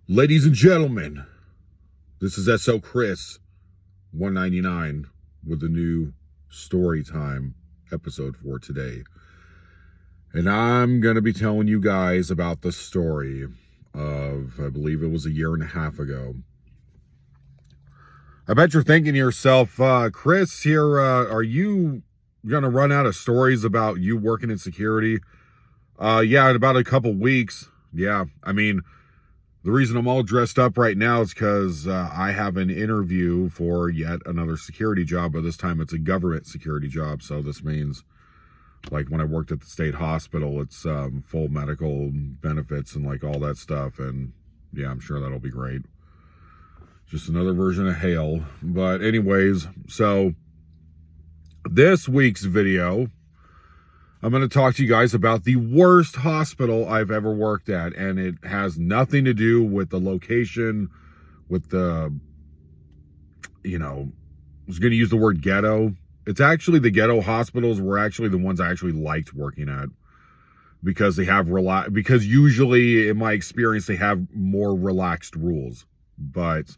Ladies and gentlemen, this is SO Chris 199 with a new story time episode for today. And I'm going to be telling you guys about the story of, I believe it was a year and a half ago. I bet you're thinking to yourself, Chris, here, are you going to run out of stories about you working in security? Yeah, in about a couple weeks. Yeah, I mean, the reason I'm all dressed up right now is because I have an interview for yet another security job, but this time it's a government security job. So this means, like when I worked at the state hospital, it's full medical benefits and like all that stuff. And yeah, I'm sure that'll be great. Just another version of Hale. But anyways, so this week's video, I'm going to talk to you guys about the worst hospital I've ever worked at. And it has nothing to do with the location, with the, I was going to use the word ghetto. It's actually the ghetto hospitals were actually the ones I actually liked working at. Because they have, because usually in my experience, they have more relaxed rules. But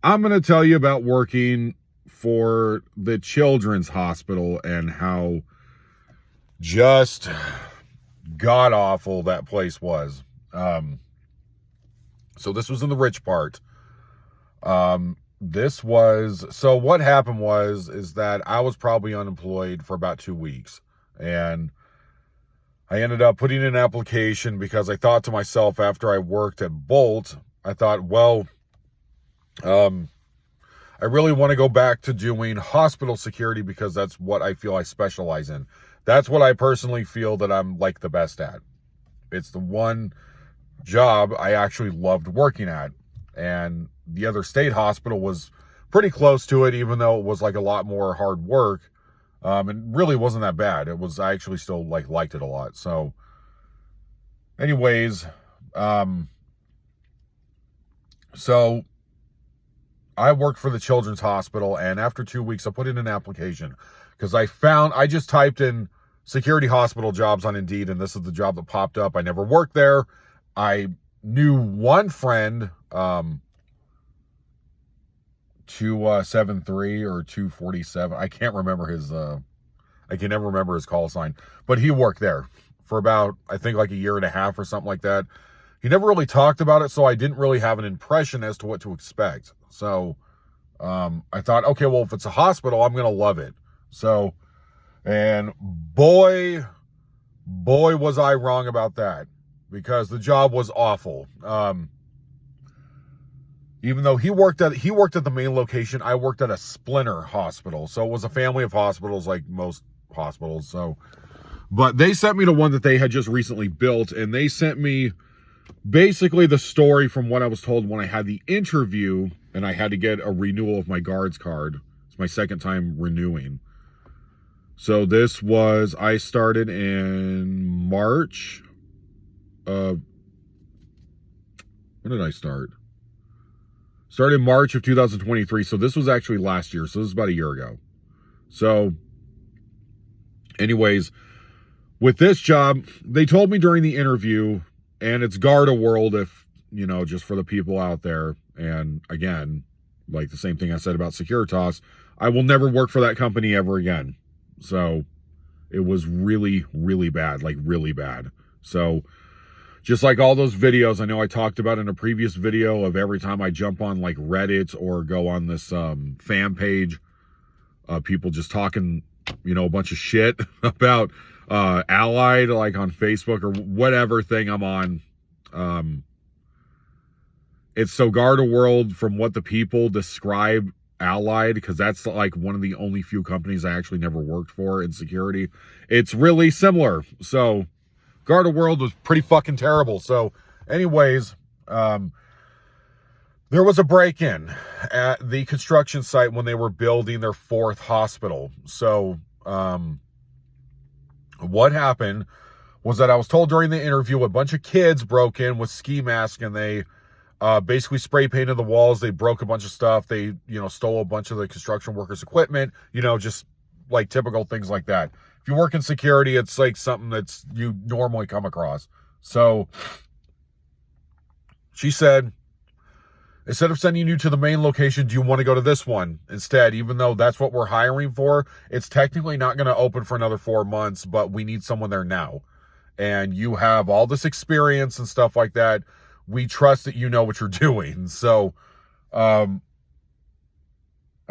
I'm going to tell you about working for the Children's Hospital and how just god awful that place was. So this was in the rich part. So what happened is that I was probably unemployed for about 2 weeks, and I ended up putting in an application because I thought to myself, after I worked at Bolt, I thought, well, I really want to go back to doing hospital security because that's what I feel I specialize in. That's what I personally feel that I'm like the best at. It's the one job I actually loved working at. And the other state hospital was pretty close to it, even though it was like a lot more hard work. It really wasn't that bad. I actually still liked it a lot. So anyways, so I worked for the Children's Hospital, and after 2 weeks, I put in an application because I just typed in security hospital jobs on Indeed, and this is the job that popped up. I never worked there. I knew one friend, 273 or 247. I can't remember I can never remember his call sign, but he worked there for about, I think like a year and a half or something like that. He never really talked about it, so I didn't really have an impression as to what to expect. So I thought, okay, well, if it's a hospital, I'm going to love it. So, and boy, was I wrong about that, because the job was awful. Even though he worked at the main location, I worked at a splinter hospital. So it was a family of hospitals like most hospitals. So, but they sent me to one that they had just recently built, and they sent me basically the story from what I was told when I had the interview and I had to get a renewal of my guards card. It's my second time renewing. So I started in March of, when did I start? Started in March of 2023. So this was actually last year. So this is about a year ago. So anyways, with this job, they told me during the interview, and it's Garda World, if, just for the people out there. And again, like the same thing I said about Securitas, I will never work for that company ever again. So it was really, really bad, like really bad. So just like all those videos I know I talked about in a previous video of every time I jump on like Reddit or go on this fan page, people just talking, a bunch of shit about Allied, like on Facebook or whatever thing I'm on. It's so Garda World, from what the people describe Allied, because that's like one of the only few companies I actually never worked for in security. It's really similar. So Garda World was pretty fucking terrible. So anyways, there was a break-in at the construction site when they were building their 4th hospital. So what happened was that I was told during the interview a bunch of kids broke in with ski masks, and they basically spray painted the walls. They broke a bunch of stuff. They, stole a bunch of the construction workers' equipment, just like typical things like that. If you work in security, it's like something that's you normally come across. So she said instead of sending you to the main location, do you want to go to this one instead? Even though that's what we're hiring for, it's technically not going to open for another 4 months, but we need someone there now. And you have all this experience and stuff like that. We trust that you know what you're doing. So, I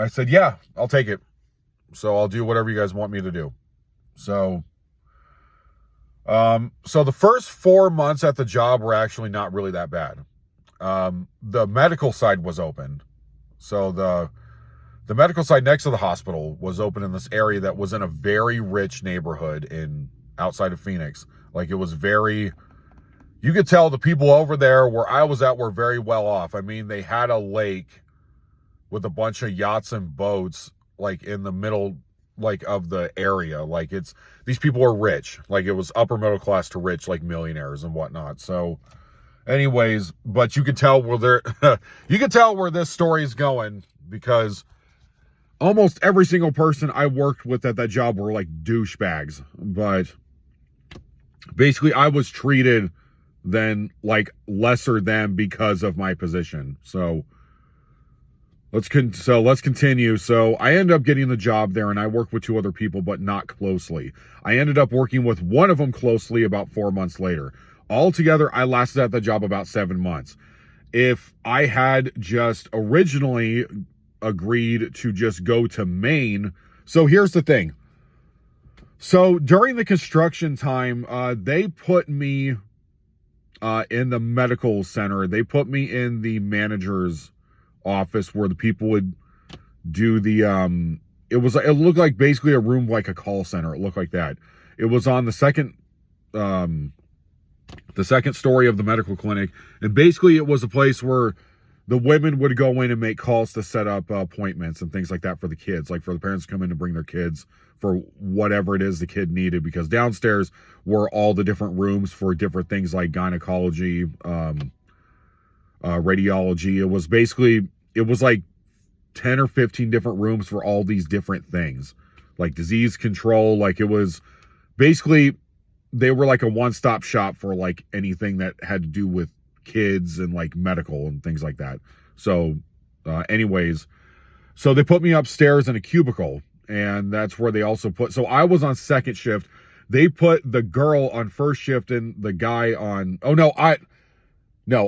said, yeah, I'll take it. So I'll do whatever you guys want me to do. So the first 4 months at the job were actually not really that bad. The medical side was open. So the medical side next to the hospital was open in this area that was in a very rich neighborhood outside of Phoenix. Like, it was you could tell the people over there where I was at were very well off. I mean, they had a lake with a bunch of yachts and boats, like, in the middle, like, of the area. Like, these people are rich. Like, it was upper middle class to rich, like millionaires and whatnot. So anyways, but you could tell you could tell where this story is going, because almost every single person I worked with at that job were like douchebags. But basically I was treated then like lesser than because of my position. So let's continue. So I ended up getting the job there, and I worked with 2 other people, but not closely. I ended up working with one of them closely about 4 months later. Altogether, I lasted at the job about 7 months. If I had just originally agreed to just go to Maine, so here's the thing. So during the construction time, they put me in the medical center. They put me in the manager's office where the people would do it looked like basically a room like a call center. It looked like that. It was on the second story of the medical clinic, and basically it was a place where the women would go in and make calls to set up appointments and things like that for the kids, like for the parents to come in to bring their kids for whatever it is the kid needed, because downstairs were all the different rooms for different things like gynecology, radiology. It was like 10 or 15 different rooms for all these different things, like disease control. Like, it was basically, they were like a one-stop shop for like anything that had to do with kids and like medical and things like that. So anyways, so they put me upstairs in a cubicle, and that's where they also so I was on second shift. They put the girl on first shift and the guy on,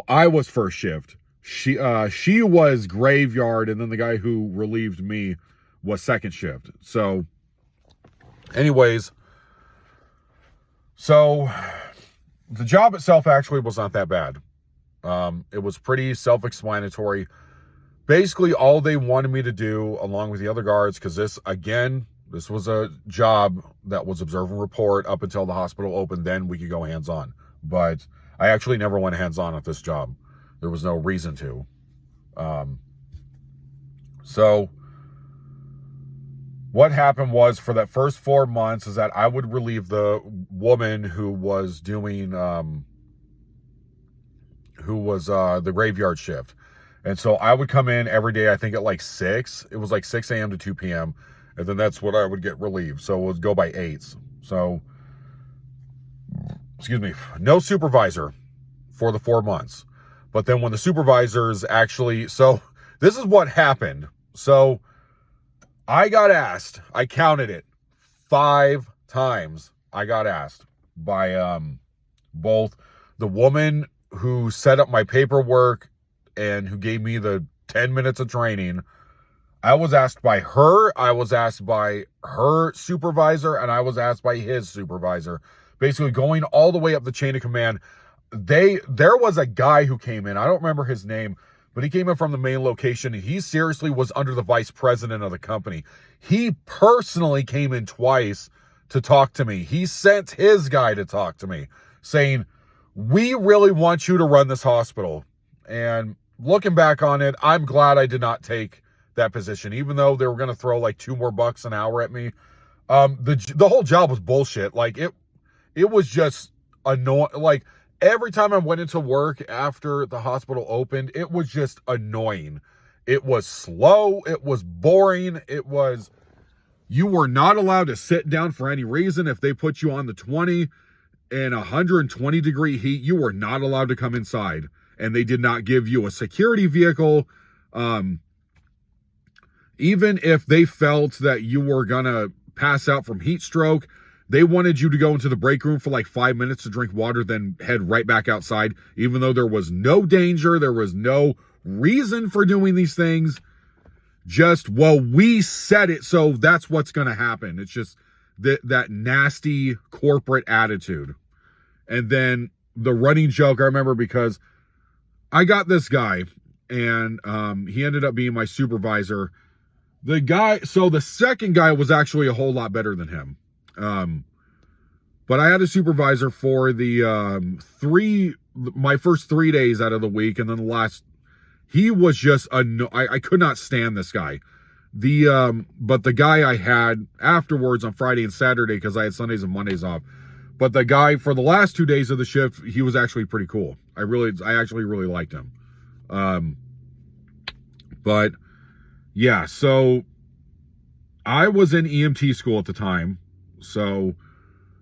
I was first shift. She was graveyard, and then the guy who relieved me was second shift. So anyways, so the job itself actually was not that bad. It was pretty self-explanatory. Basically, all they wanted me to do, along with the other guards, because this was a job that was observe and report up until the hospital opened, then we could go hands-on. But I actually never went hands-on at this job. There was no reason to. So what happened was, for that first 4 months, is that I would relieve the woman who was doing, the graveyard shift. And so I would come in every day, I think at like 6. It was like 6 a.m. to 2 p.m. And then that's what I would get relieved. So it would go by 8s. So, excuse me, no supervisor for the 4 months. But then when the supervisors actually, so this is what happened. So I got asked, I counted it 5 times. I got asked by both the woman who set up my paperwork and who gave me the 10 minutes of training. I was asked by her, I was asked by her supervisor, and I was asked by his supervisor. Basically going all the way up the chain of command. There was a guy who came in, I don't remember his name, but he came in from the main location, and he seriously was under the vice president of the company. He personally came in twice to talk to me. He sent his guy to talk to me, saying, "We really want you to run this hospital." And looking back on it, I'm glad I did not take that position, even though they were going to throw like $2 more an hour at me. The whole job was bullshit. Like, it was just annoying. Like, every time I went into work after the hospital opened, it was just annoying. It was slow. It was boring. You were not allowed to sit down for any reason. If they put you on the 20 and 120 degree heat, you were not allowed to come inside. and they did not give you a security vehicle. Even if they felt that you were gonna pass out from heat stroke, they wanted you to go into the break room for like 5 minutes to drink water, then head right back outside, even though there was no danger, there was no reason for doing these things. Just, well, we said it, so that's what's gonna happen. It's just that nasty corporate attitude. And then the running joke, I remember, because I got this guy, and he ended up being my supervisor. So the second guy was actually a whole lot better than him. But I had a supervisor for my first 3 days out of the week, and then the last, he was just I could not stand this guy. But the guy I had afterwards on Friday and Saturday, because I had Sundays and Mondays off. But the guy for the last 2 days of the shift, he was actually pretty cool. I actually really liked him. But yeah, so I was in EMT school at the time. So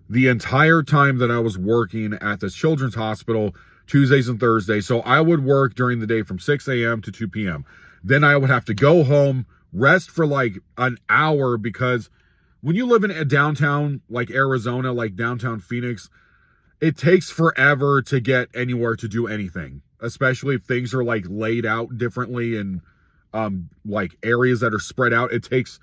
the entire time that I was working at this children's hospital, Tuesdays and Thursdays, so I would work during the day from 6 a.m. to 2 p.m. Then I would have to go home, rest for like an hour, because when you live in a downtown like Arizona, like downtown Phoenix, it takes forever to get anywhere to do anything, especially if things are like laid out differently and like areas that are spread out. It takes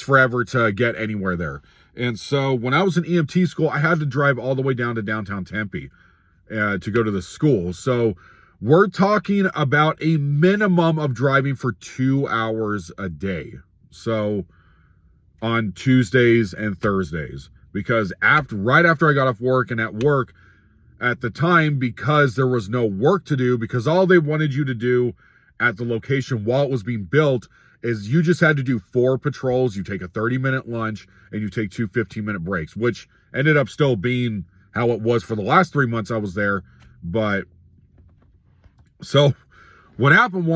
forever to get anywhere there. And so when I was in EMT school, I had to drive all the way down to downtown Tempe to go to the school. So we're talking about a minimum of driving for 2 hours a day. So on Tuesdays and Thursdays, because right after I got off work, and at work at the time, because there was no work to do, because all they wanted you to do at the location while it was being built is you just had to do 4 patrols, you take a 30-minute lunch, and you take 2 15-minute breaks, which ended up still being how it was for the last 3 months I was there. But so what happened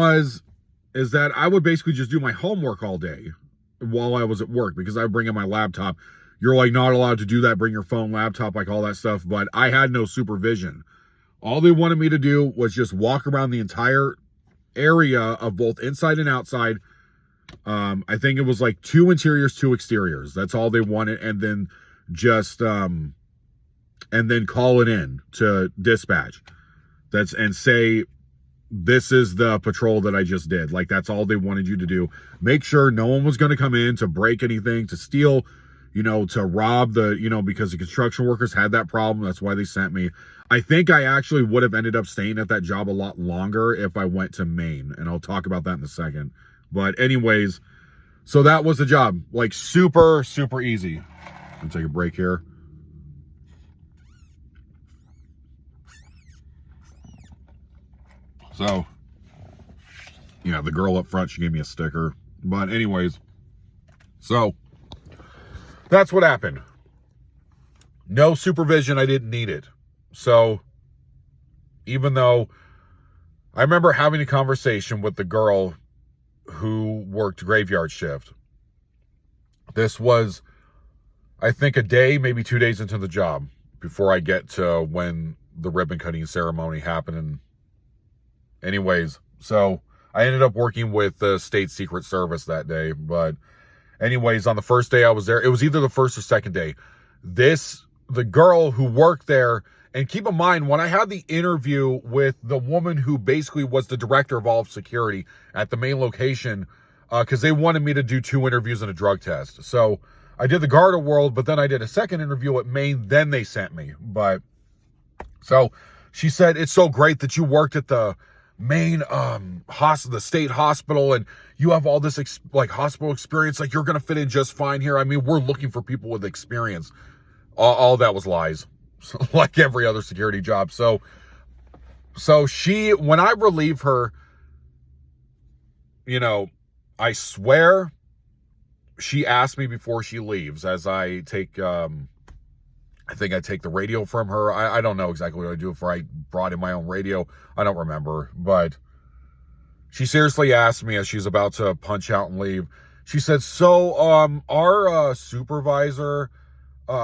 is that I would basically just do my homework all day while I was at work, because I bring in my laptop. You're like not allowed to do that, bring your phone, laptop, like all that stuff, but I had no supervision. All they wanted me to do was just walk around the entire area of both inside and outside. I think it was like 2 interiors, 2 exteriors. That's all they wanted. And then just, and then call it in to dispatch. And say, this is the patrol that I just did. Like, that's all they wanted you to do. Make sure no one was going to come in to break anything, to steal, to rob because the construction workers had that problem. That's why they sent me. I think I actually would have ended up staying at that job a lot longer if I went to Maine, and I'll talk about that in a second. But anyways, so that was the job. Like, super, super easy. I'm gonna take a break here. So, yeah, the girl up front, she gave me a sticker. But anyways, so that's what happened. No supervision, I didn't need it. So, even though I remember having a conversation with the girl who worked graveyard shift. This was, I think, a day, maybe 2 days into the job before I get to when the ribbon cutting ceremony happened. And anyways, so I ended up working with the State Secret Service that day. But anyways, on the first day I was there, it was either the first or second day. The girl who worked there, and keep in mind, when I had the interview with the woman who basically was the director of all of security at the main location, because they wanted me to do 2 interviews and a drug test. So I did the Garda World, but then I did a second interview at Maine, then they sent me. But so she said, it's so great that you worked at the Maine the state hospital, and you have all this hospital experience. Like, you're going to fit in just fine here. I mean, we're looking for people with experience. All that was lies. Like every other security job. So she, when I relieve her, I swear she asked me before she leaves, as I take, I think I take the radio from her. I don't know exactly what I do if I brought in my own radio. I don't remember, but she seriously asked me as she's about to punch out and leave. She said, so, our supervisor,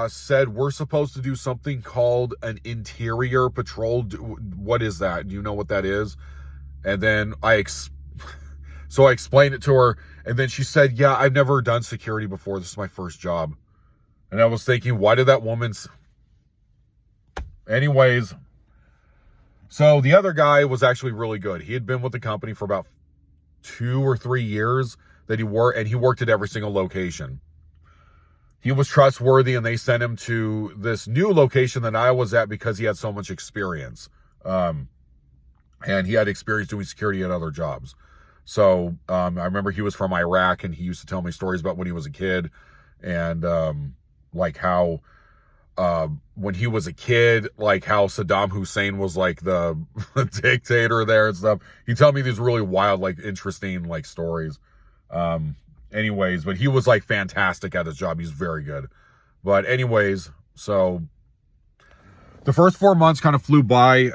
said we're supposed to do something called an interior patrol. What is that? Do you know what that is? And then so I explained it to her, and then she said, yeah, I've never done security before. This is my first job. And I was thinking, why did that woman's... Anyways, so the other guy was actually really good. He had been with the company for about 2 or 3 years that he worked, and he worked at every single location. He was trustworthy, and they sent him to this new location that I was at because he had so much experience. And he had experience doing security at other jobs. So I remember he was from Iraq, and he used to tell me stories about when he was a kid, and like how when he was a kid, like how Saddam Hussein was like the dictator there and stuff. He'd tell me these really wild, like interesting like stories. Anyways, but he was like fantastic at his job. He's very good. But anyways, so the first 4 months kind of flew by.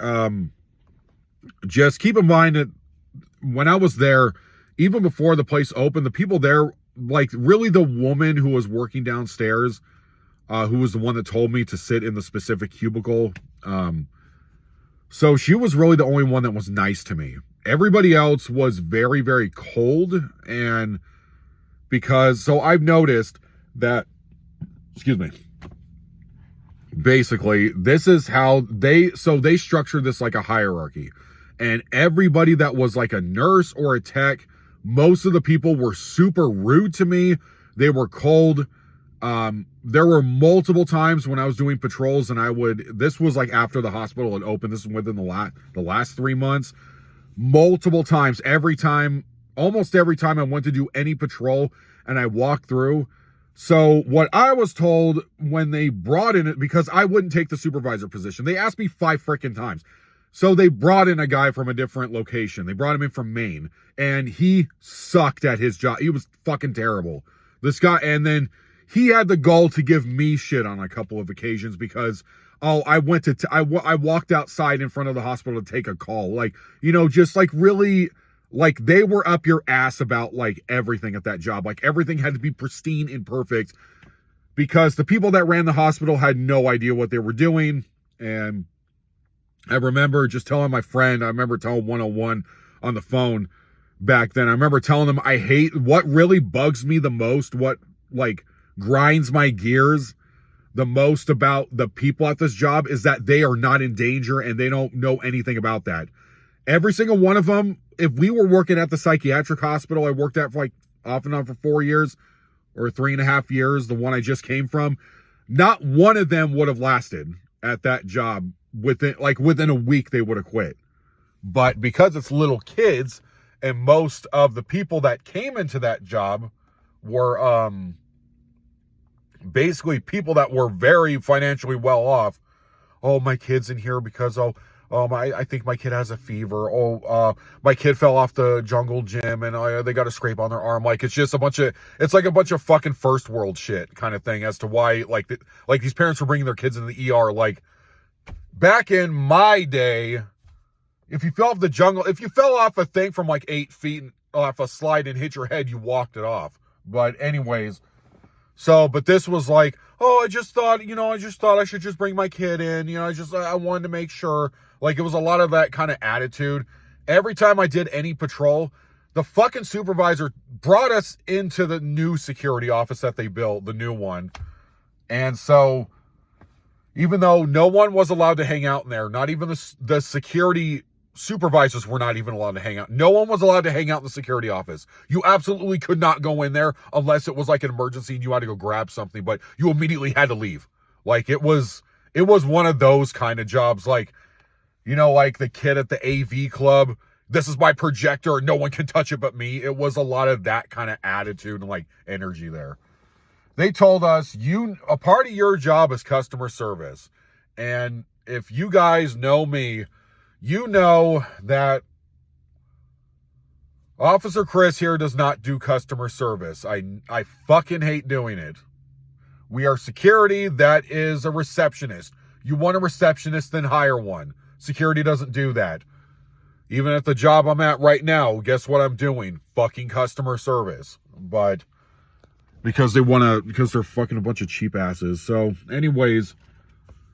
Just keep in mind that when I was there, even before the place opened, the people there, like really the woman who was working downstairs, who was the one that told me to sit in the specific cubicle. So she was really the only one that was nice to me. Everybody else was very, very cold. And so I've noticed that, excuse me, basically this is how they structured this like a hierarchy. And everybody that was like a nurse or a tech, most of the people were super rude to me. They were cold. There were multiple times when I was doing patrols, and this was like after the hospital had opened. This is within the last 3 months. Multiple times, almost every time I went to do any patrol and I walked through. So what I was told when they brought in it, because I wouldn't take the supervisor position, they asked me 5 freaking times. So they brought in a guy from a different location. They brought him in from Maine, and he sucked at his job. He was fucking terrible. This guy, and then he had the gall to give me shit on a couple of occasions because, I walked outside in front of the hospital to take a call. Like, just like really, like they were up your ass about like everything at that job. Like everything had to be pristine and perfect because the people that ran the hospital had no idea what they were doing. And I remember just telling my friend, I remember telling 101 on the phone back then. I remember telling them what really bugs me the most, what like grinds my gears the most about the people at this job is that they are not in danger and they don't know anything about that. Every single one of them, if we were working at the psychiatric hospital I worked at for like off and on for 4 years or 3.5 years, the one I just came from, not one of them would have lasted at that job. Within a week they would have quit. But because it's little kids and most of the people that came into that job were basically people that were very financially well off. Oh, my kid's in here because I think my kid has a fever. My kid fell off the jungle gym and they got a scrape on their arm. Like it's just a bunch of fucking first world shit kind of thing as to why like these parents were bringing their kids into the ER. Like back in my day, if you fell off a thing from like 8 feet off a slide and hit your head, you walked it off. But anyways, but this was like, I just thought I should just bring my kid in. I wanted to make sure. Like it was a lot of that kind of attitude. Every time I did any patrol, the fucking supervisor brought us into the new security office that they built, the new one. And so even though no one was allowed to hang out in there, not even the security supervisors were not even allowed to hang out. No one was allowed to hang out in the security office. You absolutely could not go in there unless it was like an emergency and you had to go grab something, but you immediately had to leave. Like it was one of those kind of jobs. Like, like the kid at the AV club, this is my projector. No one can touch it but me. It was a lot of that kind of attitude and like energy there. They told us a part of your job is customer service. And if you guys know me, you know that Officer Chris here does not do customer service. I fucking hate doing it. We are security. That is a receptionist. You want a receptionist, then hire one. Security doesn't do that. Even at the job I'm at right now, guess what I'm doing? Fucking customer service. But because they're fucking a bunch of cheap asses. So anyways,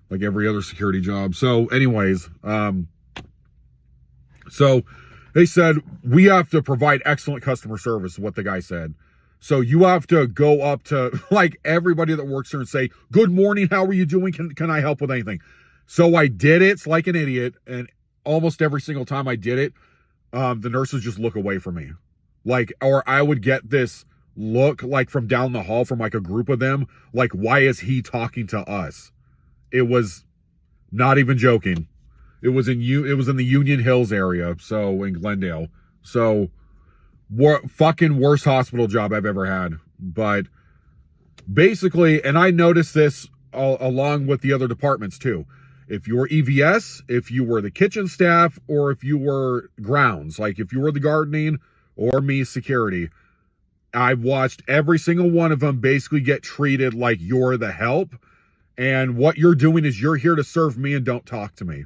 like every other security job. So anyways, so they said, we have to provide excellent customer service, is what the guy said. So you have to go up to like everybody that works here and say, good morning, how are you doing? Can I help with anything? So I did it like an idiot. And almost every single time I did it, the nurses just look away from me. Like, or I would get this look like from down the hall from like a group of them. Like, why is he talking to us? It was not even joking. It was in the Union Hills area. So in Glendale. So fucking worst hospital job I've ever had. But basically, and I noticed this along with the other departments too. If you were EVS, if you were the kitchen staff, or if you were grounds, like if you were the gardening or me security, I've watched every single one of them basically get treated like you're the help. And what you're doing is you're here to serve me and don't talk to me.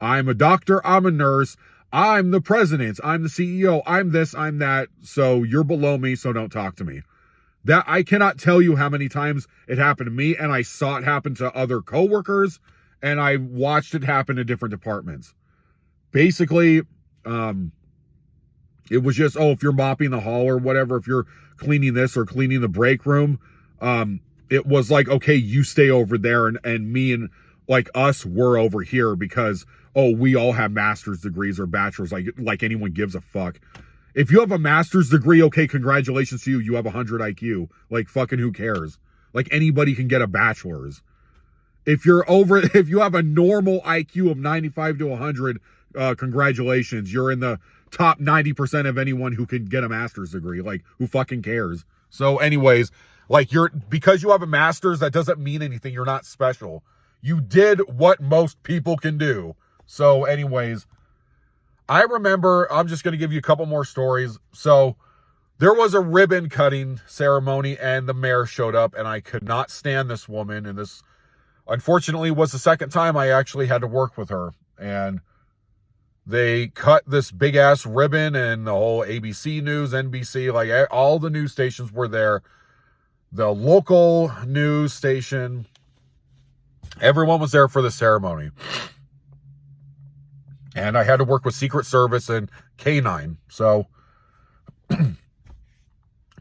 I'm a doctor, I'm a nurse, I'm the president, I'm the CEO, I'm this, I'm that, so you're below me, so don't talk to me. That I cannot tell you how many times it happened to me, and I saw it happen to other coworkers, and I watched it happen in different departments. Basically, it was just, if you're mopping the hall or whatever, if you're cleaning this or cleaning the break room, it was like, okay, you stay over there, and me and like us were over here because, we all have master's degrees or bachelor's, like anyone gives a fuck. If you have a master's degree, okay, congratulations to you. You have 100 IQ. Like, fucking who cares? Like, anybody can get a bachelor's. If you have a normal IQ of 95 to 100, congratulations. You're in the top 90% of anyone who can get a master's degree. Like, who fucking cares? So anyways, like, because you have a master's, that doesn't mean anything. You're not special. You did what most people can do. So anyways, I remember, I'm just going to give you a couple more stories. So there was a ribbon cutting ceremony and the mayor showed up, and I could not stand this woman. And this, unfortunately, was the second time I actually had to work with her. And they cut this big ass ribbon, and the whole ABC News, NBC, like all the news stations were there. The local news station, everyone was there for the ceremony. And I had to work with Secret Service and K9. So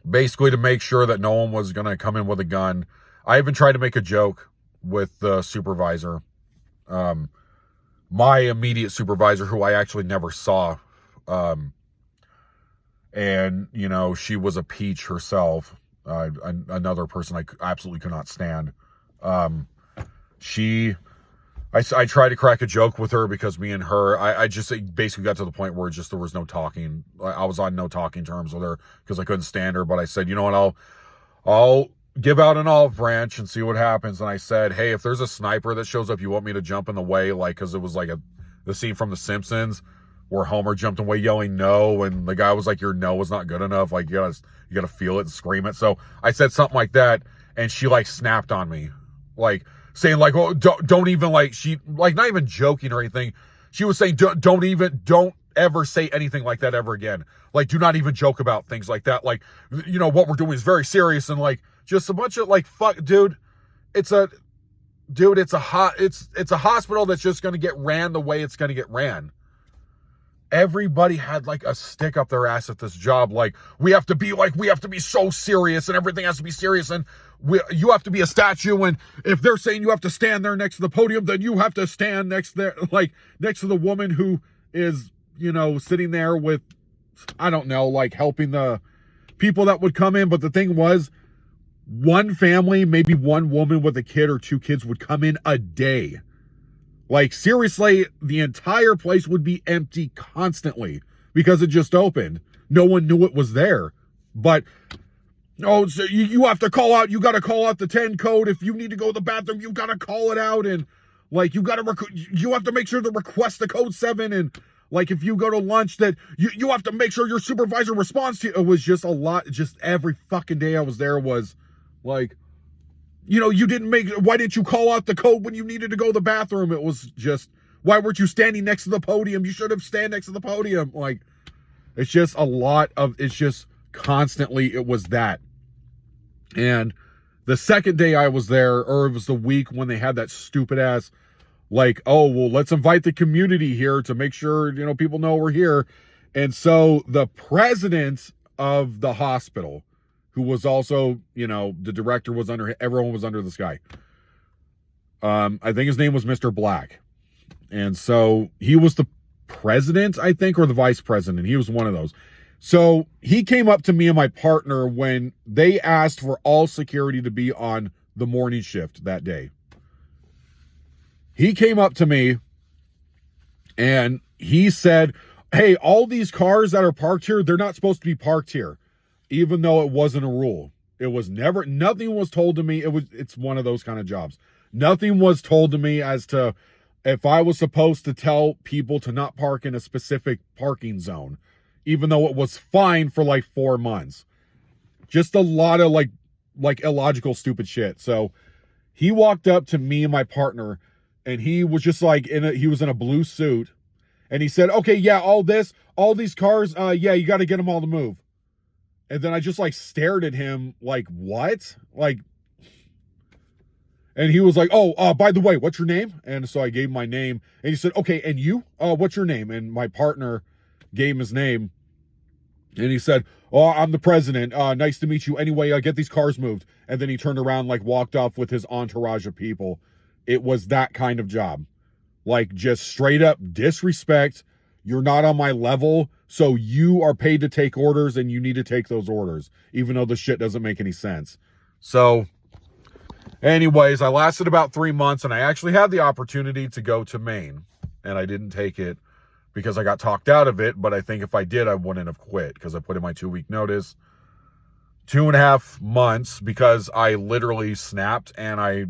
basically to make sure that no one was going to come in with a gun. I even tried to make a joke with the supervisor. My immediate supervisor, who I actually never saw. And, you know, she was a peach herself. Another person I absolutely could not stand. I tried to crack a joke with her because me and her, I just basically got to the point where there was no talking. I was on no talking terms with her because I couldn't stand her. But I said, you know what, I'll give out an olive branch and see what happens. And I said, hey, if there's a sniper that shows up, you want me to jump in the way? Like, because it was like the scene from The Simpsons where Homer jumped away yelling no, and the guy was like, your no was not good enough. Like, you gotta feel it and scream it. So I said something like that, and she like snapped on me, like saying like, oh, don't even, like, she, like, not even joking or anything. She was saying, don't ever say anything like that ever again. Like, do not even joke about things like that. Like, you know, what we're doing is very serious, and like, just a bunch of like, fuck, dude, it's a hospital that's just going to get ran the way it's going to get ran. Everybody had like a stick up their ass at this job. Like, we have to be so serious, and everything has to be serious, and you have to be a statue. And if they're saying you have to stand there next to the podium, then you have to stand next to the woman who is, you know, sitting there with, I don't know, like helping the people that would come in. But the thing was, one family, maybe one woman with a kid or two kids would come in a day. Like, seriously, the entire place would be empty constantly because it just opened. No one knew it was there. But, so you have to call out, you got to call out the 10 code. If you need to go to the bathroom, you got to call it out. And, like, you have to make sure to request the code 7. And, like, if you go to lunch, that you have to make sure your supervisor responds to you. It was just a lot. Just every fucking day I was there was, like, you know, why didn't you call out the code when you needed to go to the bathroom? It was just, why weren't you standing next to the podium? You should have stand next to the podium. Like, it's just a lot of, it's just constantly, it was that. And the second day I was there, or it was the week when they had that stupid ass, like, oh, well, let's invite the community here to make sure, people know we're here. And so the president of the hospital, who was also, the director was under, everyone was under this guy. I think his name was Mr. Black. And so he was the president, I think, or the vice president. He was one of those. So he came up to me and my partner when they asked for all security to be on the morning shift that day. He came up to me and he said, hey, all these cars that are parked here, they're not supposed to be parked here, even though it wasn't a rule. It was never, nothing was told to me. It's one of those kind of jobs. Nothing was told to me as to if I was supposed to tell people to not park in a specific parking zone, even though it was fine for like 4 months. Just a lot of like illogical, stupid shit. So he walked up to me and my partner, and he was just like he was in a blue suit, and he said, okay, yeah, all these cars, yeah, you got to get them all to move. And then I just like stared at him like, what? Like, and he was like, oh, by the way, what's your name? And so I gave him my name, and he said, okay, and you, what's your name? And my partner gave him his name, and he said, oh, I'm the president. Nice to meet you. Anyway, get these cars moved. And then he turned around, like walked off with his entourage of people. It was that kind of job. Like just straight up disrespect. You're not on my level, so you are paid to take orders, and you need to take those orders, even though the shit doesn't make any sense. So anyways, I lasted about 3 months, and I actually had the opportunity to go to Maine, and I didn't take it because I got talked out of it. But I think if I did, I wouldn't have quit, because I put in my 2-week notice. 2.5 months, because I literally snapped, and I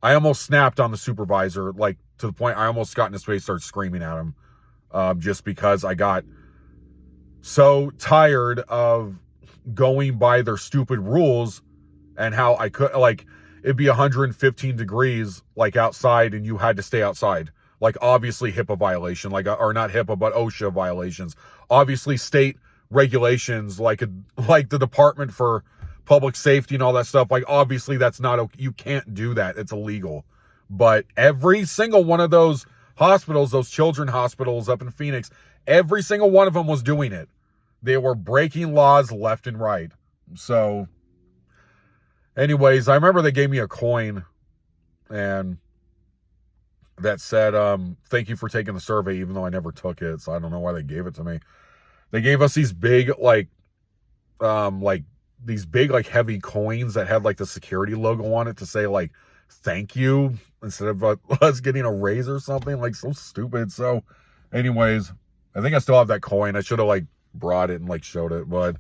almost snapped on the supervisor, like to the point I almost got in his face, started screaming at him, just because I got so tired of going by their stupid rules, and how I could, like, it'd be 115 degrees, like outside, and you had to stay outside. Like obviously HIPAA violation, like, or not HIPAA, but OSHA violations. Obviously state regulations, like the Department for Public Safety and all that stuff. Like obviously that's not, you can't do that. It's illegal. But every single one of those hospitals, those children hospitals up in Phoenix, every single one of them was doing it. They were breaking laws left and right. So anyways, I remember they gave me a coin, and that said, thank you for taking the survey, even though I never took it. So I don't know why they gave it to me. They gave us these big, these big, heavy coins that had like the security logo on it to say like, thank you, instead of us getting a raise or something. Like, so stupid. So anyways, I think I still have that coin. I should have brought it and showed it. But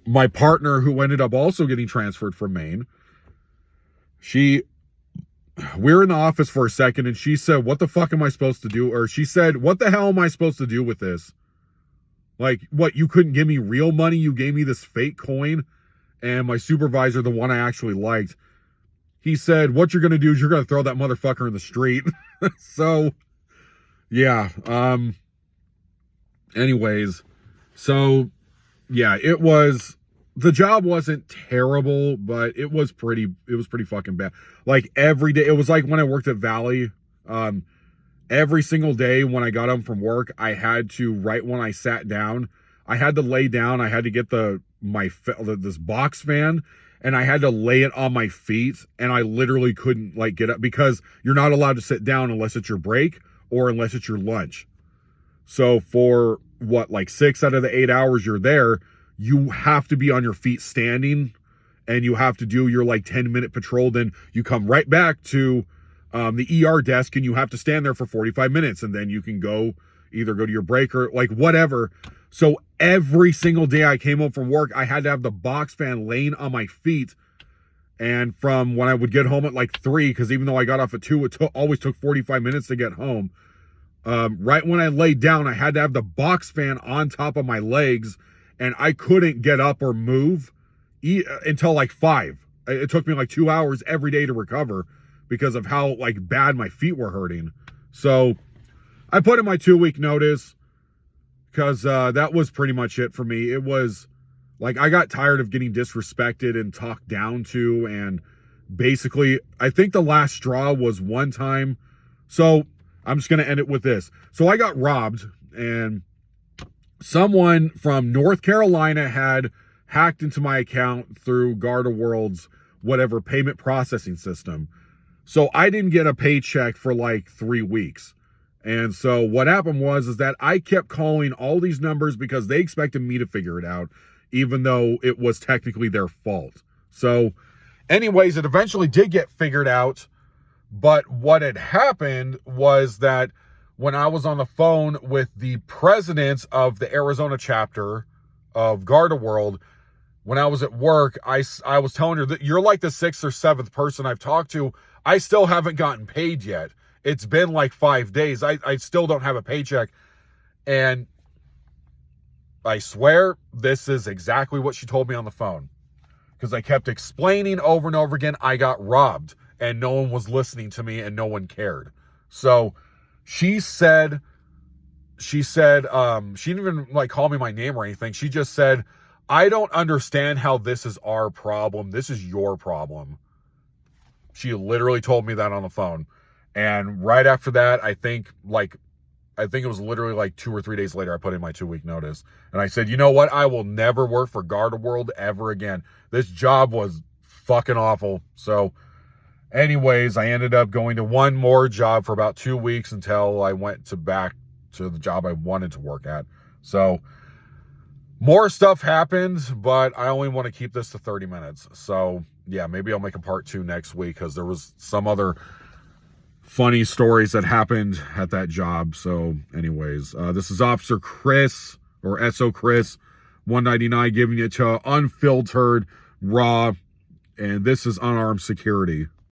my partner, who ended up also getting transferred from Maine, we were in the office for a second, and she said, what the fuck am I supposed to do? Or she said, what the hell am I supposed to do with this? Like, what, you couldn't give me real money? You gave me this fake coin? And my supervisor, the one I actually liked, he said, what you're going to do is you're going to throw that motherfucker in the street. So, yeah. Anyways, so, yeah, the job wasn't terrible, but it was pretty fucking bad. Like every day, it was like when I worked at Valley, every single day when I got home from work, I had to, right when I sat down, I had to lay down. I had to get this box fan, and I had to lay it on my feet, and I literally couldn't get up, because you're not allowed to sit down unless it's your break or unless it's your lunch. So for 6 out of the 8 hours you're there, you have to be on your feet standing, and you have to do your 10-minute patrol. Then you come right back to the ER desk, and you have to stand there for 45 minutes, and then you can either go to your break or whatever. So every single day I came home from work, I had to have the box fan laying on my feet. And from when I would get home at 3, because even though I got off at 2, it always took 45 minutes to get home. Right when I laid down, I had to have the box fan on top of my legs, and I couldn't get up or move until 5. It took me 2 hours every day to recover because of how bad my feet were hurting. So I put in my 2-week notice, because that was pretty much it for me. It was Like, I got tired of getting disrespected and talked down to, and basically, I think the last straw was one time. So I'm just going to end it with this. So I got robbed, and someone from North Carolina had hacked into my account through GardaWorld's whatever payment processing system. So I didn't get a paycheck for like 3 weeks. And so what happened was that I kept calling all these numbers because they expected me to figure it out, even though it was technically their fault. So anyways, it eventually did get figured out. But what had happened was that when I was on the phone with the president of the Arizona chapter of GardaWorld, when I was at work, I was telling her that you're like the 6th or 7th person I've talked to. I still haven't gotten paid yet. It's been like 5 days. I still don't have a paycheck. And I swear this is exactly what she told me on the phone. Because I kept explaining over and over again, I got robbed. And no one was listening to me and no one cared. So she said, she didn't even like call me my name or anything. She just said, I don't understand how this is our problem. This is your problem. She literally told me that on the phone. And right after that, I think it was literally like 2 or 3 days later, I put in my 2-week notice. And I said, you know what? I will never work for GardaWorld ever again. This job was fucking awful. So anyways, I ended up going to one more job for about 2 weeks until I went back to the job I wanted to work at. So more stuff happened, but I only want to keep this to 30 minutes. So yeah, maybe I'll make a part 2 next week because there was some other funny stories that happened at that job. So anyways, this is Officer Chris, or SO Chris 199, giving it to unfiltered, raw, and this is Unarmed Security.